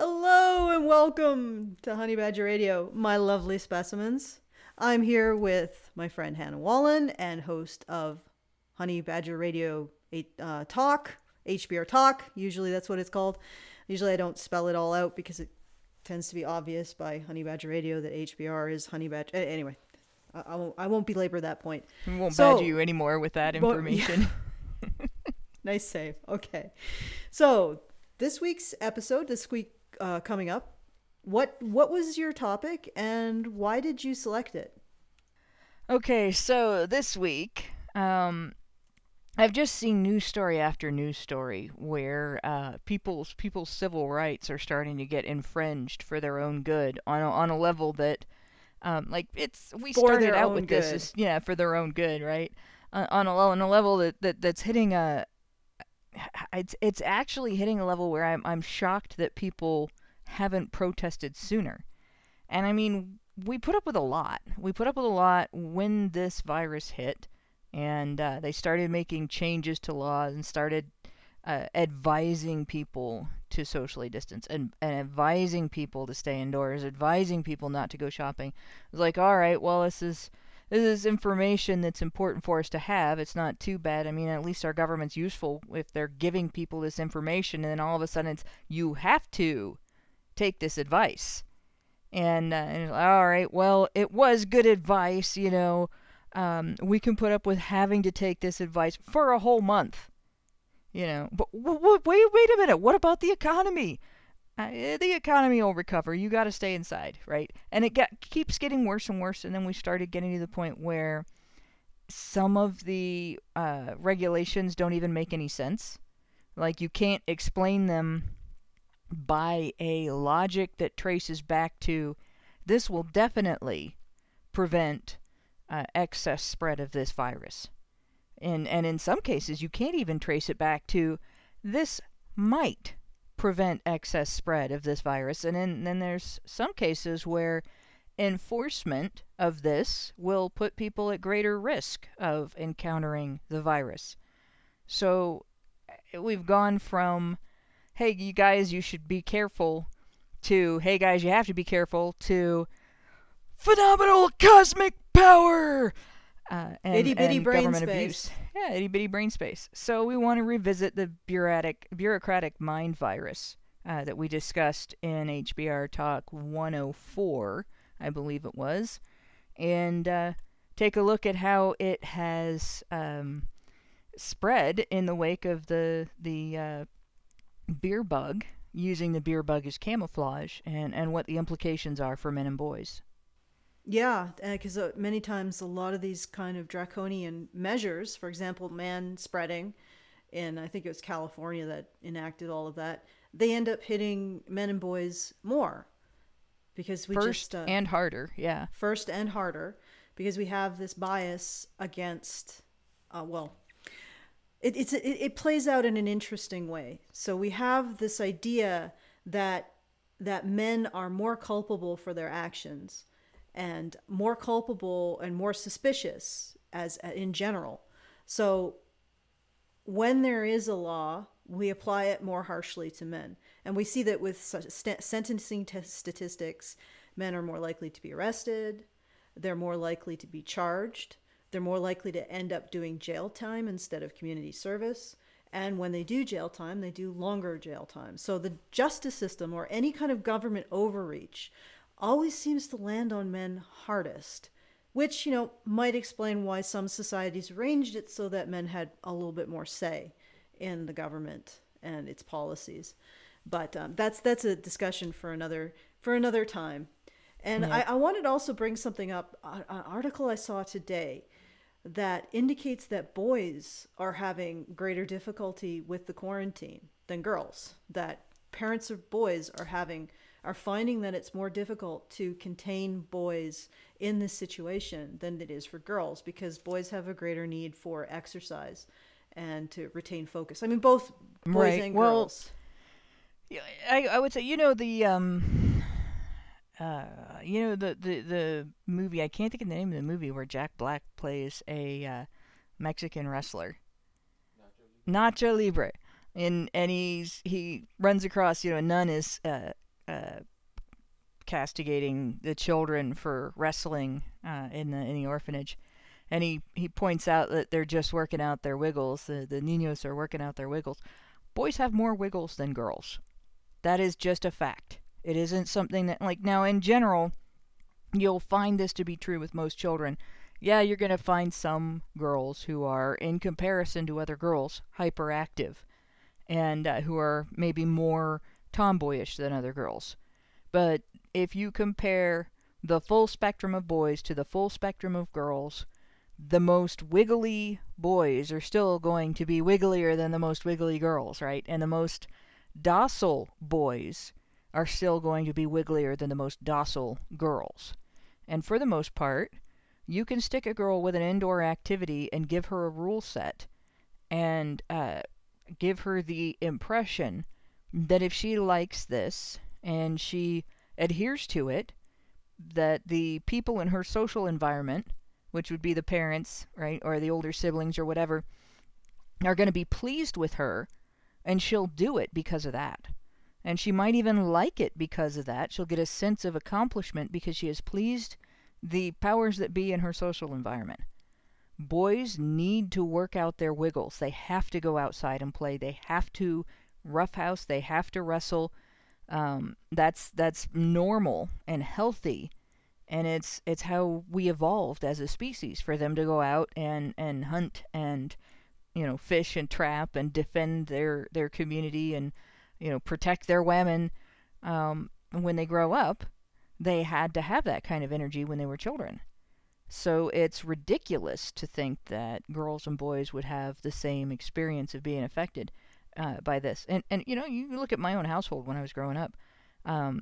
Hello and welcome to HoneyBadgerRadio, my lovely specimens. I'm here with my friend Hannah Wallen and host of HoneyBadgerRadio Talk, HBR Talk. Usually that's what it's called. Usually I don't spell it all out because it tends to be obvious by HoneyBadgerRadio that HBR is HoneyBadger. Anyway, I won't belabor that point. We won't badger you anymore with that information. Nice save. Okay. So this week's episode, coming up, what was your topic and why did you select it? Okay, so this week, I've just seen news story after news story where people's civil rights are starting to get infringed for their own good on a level that, we started out with this, for their own good, right? On a level that's hitting it's actually hitting a level where I'm shocked that people haven't protested sooner. And I mean, we put up with a lot. We put up with a lot when this virus hit, and they started making changes to laws and started advising people to socially distance and advising people to stay indoors, advising people not to go shopping. It was like, all right, well, this is information that's important for us to have. It's not too bad. I mean, at least our government's useful if they're giving people this information, and then all of a sudden it's, you have to take this advice. And all right, well, it was good advice, we can put up with having to take this advice for a whole month, But wait a minute, what about the economy? The economy will recover. You got to stay inside, right? And it keeps getting worse and worse. And then we started getting to the point where some of the regulations don't even make any sense. Like, you can't explain them by a logic that traces back to this will definitely prevent excess spread of this virus. And in some cases, you can't even trace it back to this might prevent excess spread of this virus. And then there's some cases where enforcement of this will put people at greater risk of encountering the virus. So we've gone from, hey, you guys, you should be careful, to, hey, guys, you have to be careful, to phenomenal cosmic power and itty-bitty brain government space. Abuse. Yeah, itty-bitty brain space. So we want to revisit the bureaucratic mind virus that we discussed in HBR Talk 104, I believe it was, and take a look at how it has spread in the wake of the beer bug, using the beer bug as camouflage, and what the implications are for men and boys. Yeah, because many times a lot of these kind of draconian measures, for example, man spreading, and I think it was California that enacted all of that, they end up hitting men and boys more. Because we first and harder, yeah. First and harder, because we have this bias against, it plays out in an interesting way. So we have this idea that men are more culpable for their actions, and more culpable and more suspicious as in general. So when there is a law, we apply it more harshly to men. And we see that with sentencing statistics, men are more likely to be arrested, they're more likely to be charged, they're more likely to end up doing jail time instead of community service. And when they do jail time, they do longer jail time. So the justice system, or any kind of government overreach, always seems to land on men hardest, which, might explain why some societies arranged it so that men had a little bit more say in the government and its policies. But that's a discussion for another time. And yeah. I wanted to also bring something up, an article I saw today that indicates that boys are having greater difficulty with the quarantine than girls, that parents of boys are finding that it's more difficult to contain boys in this situation than it is for girls, because boys have a greater need for exercise and to retain focus. I mean, both boys and girls. Yeah, I would say, the movie, I can't think of the name of the movie where Jack Black plays a Mexican wrestler. Nacho Libre. And he runs across, a nun is castigating the children for wrestling in the orphanage. And he points out that they're just working out their wiggles. The niños are working out their wiggles. Boys have more wiggles than girls. That is just a fact. It isn't something that, like, now in general, you'll find this to be true with most children. Yeah, you're going to find some girls who are, in comparison to other girls, hyperactive, and who are maybe more tomboyish than other girls. But if you compare the full spectrum of boys to the full spectrum of girls, the most wiggly boys are still going to be wigglier than the most wiggly girls, right? And the most docile boys are still going to be wigglier than the most docile girls. And for the most part, you can stick a girl with an indoor activity and give her a rule set and give her the impression that if she likes this and she adheres to it, that the people in her social environment, which would be the parents, right, or the older siblings or whatever, are going to be pleased with her, and she'll do it because of that. And she might even like it because of that. She'll get a sense of accomplishment because she has pleased the powers that be in her social environment. Boys need to work out their wiggles. They have to go outside and play. They have to roughhouse. They have to wrestle. That's normal and healthy, and it's how we evolved as a species, for them to go out and hunt and, you know, fish and trap and defend their community and, you know, protect their women. When they grow up, they had to have that kind of energy when they were children. So it's ridiculous to think that girls and boys would have the same experience of being affected by this. And you know, you look at my own household when I was growing up.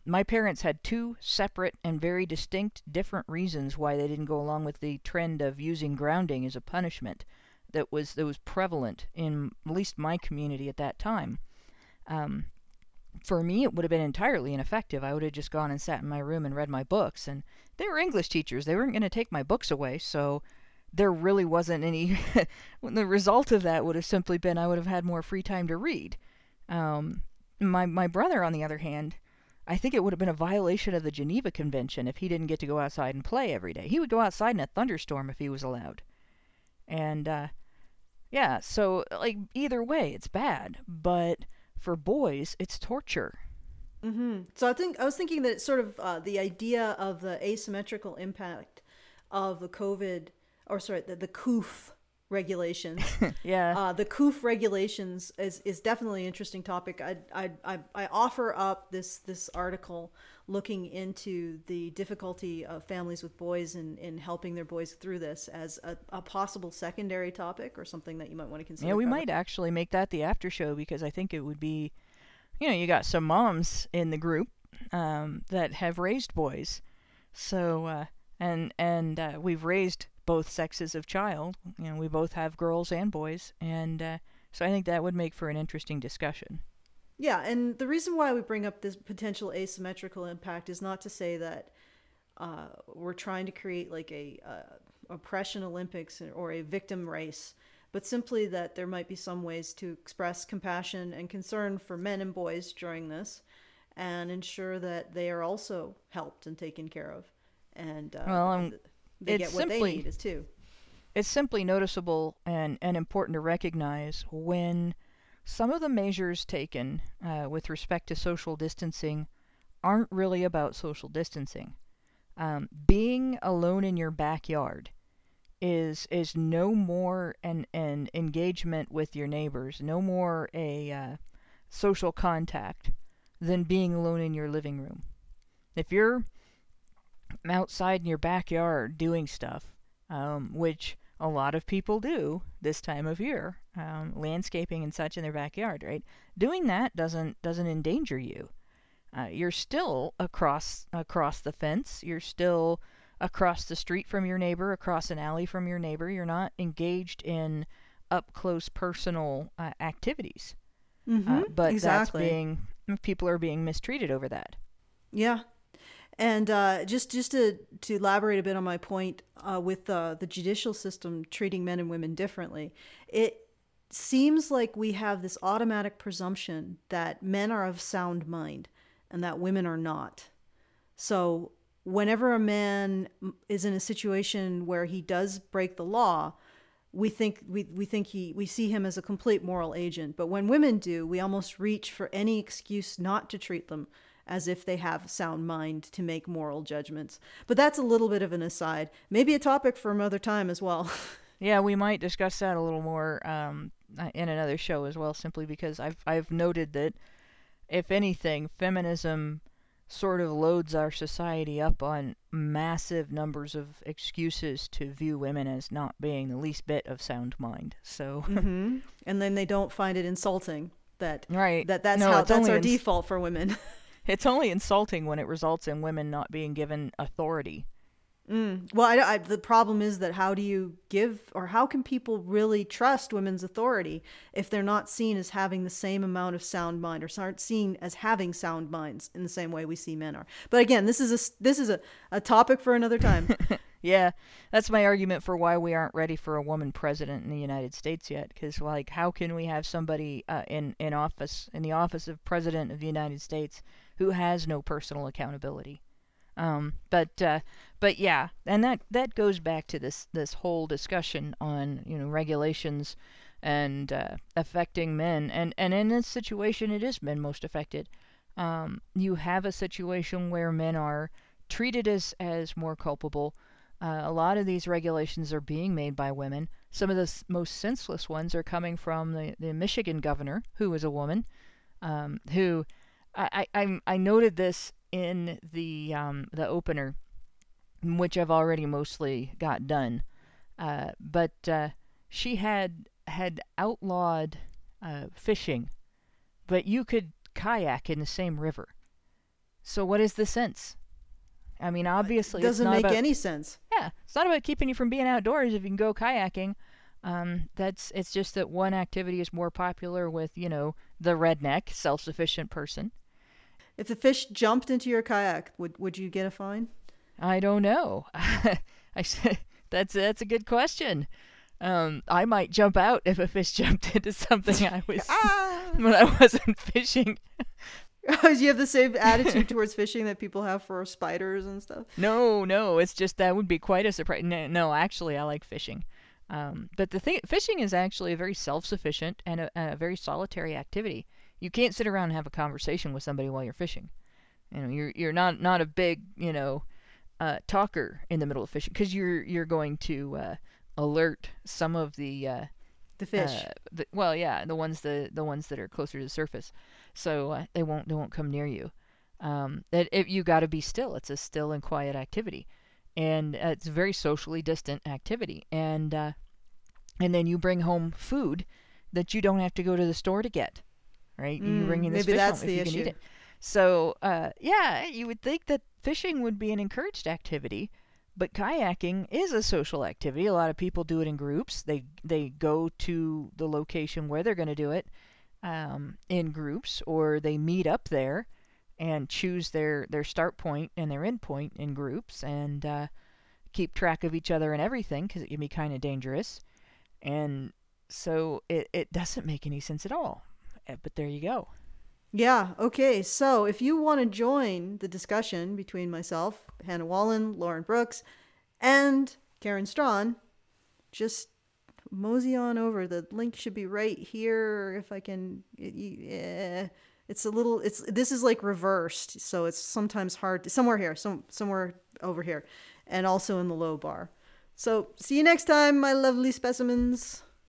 My parents had two separate and very distinct different reasons why they didn't go along with the trend of using grounding as a punishment that was prevalent in at least my community at that time. For me, it would have been entirely ineffective. I would have just gone and sat in my room and read my books. And they were English teachers. They weren't going to take my books away, so there really wasn't any... The result of that would have simply been I would have had more free time to read. My brother, on the other hand, I think it would have been a violation of the Geneva Convention if he didn't get to go outside and play every day. He would go outside in a thunderstorm if he was allowed. And, yeah, so, like, either way, it's bad. But for boys, it's torture. Mm-hmm. So I was thinking that it's sort of the idea of the asymmetrical impact of the the Coof regulations. Yeah. The Coof regulations is definitely an interesting topic. I offer up this article looking into the difficulty of families with boys in helping their boys through this as a possible secondary topic or something that you might want to consider. Yeah, we might actually make that the after show, because I think it would be, you know, you got some moms in the group that have raised boys. So, and we've raised both sexes of child. You know, we both have girls and boys, and so I think that would make for an interesting discussion. Yeah, and the reason why we bring up this potential asymmetrical impact is not to say that we're trying to create like a oppression Olympics or a victim race, but simply that there might be some ways to express compassion and concern for men and boys during this, and ensure that they are also helped and taken care of, and they get what they need as too. It's simply noticeable and important to recognize when some of the measures taken with respect to social distancing aren't really about social distancing. Being alone in your backyard is no more an engagement with your neighbors, no more a social contact than being alone in your living room. If you're outside in your backyard doing stuff, which a lot of people do this time of year, landscaping and such in their backyard, right? Doing that doesn't endanger you. You're still across the fence. You're still across the street from your neighbor, across an alley from your neighbor. You're not engaged in up close personal activities. Mm-hmm, but exactly. People are being mistreated over that. Yeah. And just to elaborate a bit on my point with the judicial system treating men and women differently, it seems like we have this automatic presumption that men are of sound mind and that women are not. So whenever a man is in a situation where he does break the law, we see him as a complete moral agent. But when women do, we almost reach for any excuse not to treat them as if they have sound mind to make moral judgments. But that's a little bit of an aside. Maybe a topic for another time as well. Yeah, we might discuss that a little more in another show as well, simply because I've noted that, if anything, feminism sort of loads our society up on massive numbers of excuses to view women as not being the least bit of sound mind. So, and then they don't find it insulting that's our default for women. It's only insulting when it results in women not being given authority. Well, the problem is that how can people really trust women's authority if they're not seen as having the same amount of sound mind, or aren't seen as having sound minds in the same way we see men are? But again, this is a topic for another time. Yeah, that's my argument for why we aren't ready for a woman president in the United States yet. Because, like, how can we have somebody in the office of president of the United States who has no personal accountability? But yeah, and that goes back to this whole discussion on, regulations and affecting men, and in this situation it is men most affected. You have a situation where men are treated as more culpable. A lot of these regulations are being made by women. Some of the most senseless ones are coming from the Michigan governor, who is a woman, who I noted this in the opener, which I've already mostly got done, but she had outlawed fishing, but you could kayak in the same river. So what is the sense? I mean, obviously, it doesn't make any sense. Yeah, it's not about keeping you from being outdoors if you can go kayaking. It's just that one activity is more popular with, the redneck, self-sufficient person. If the fish jumped into your kayak, would you get a fine? I don't know. That's a good question. I might jump out if a fish jumped into something I was when I wasn't fishing. Do you have the same attitude towards fishing that people have for spiders and stuff? No. It's just that would be quite a surprise. No, actually, I like fishing. But fishing is actually a very self-sufficient and a very solitary activity. You can't sit around and have a conversation with somebody while you're fishing. You're not a big talker in the middle of fishing, because you're going to alert some of the fish. The ones that are closer to the surface, so they won't come near you. You got to be still. It's a still and quiet activity, and it's a very socially distant activity. And then you bring home food that you don't have to go to the store to get. Right? You bring in this fish home if you can eat it. So, you would think that fishing would be an encouraged activity, but kayaking is a social activity. A lot of people do it in groups. They go to the location where they're going to do it in groups, or they meet up there and choose their start point and their end point in groups, and keep track of each other and everything, because it can be kind of dangerous. And so it doesn't make any sense at all. But there you go. Yeah, okay. So if you want to join the discussion between myself, Hannah Wallen, Lauren Brooks, and Karen Strawn, just mosey on over. The link should be right here if I can. This is like reversed, so it's sometimes hard to, somewhere here, somewhere over here, and also in the low bar. So see you next time, my lovely specimens.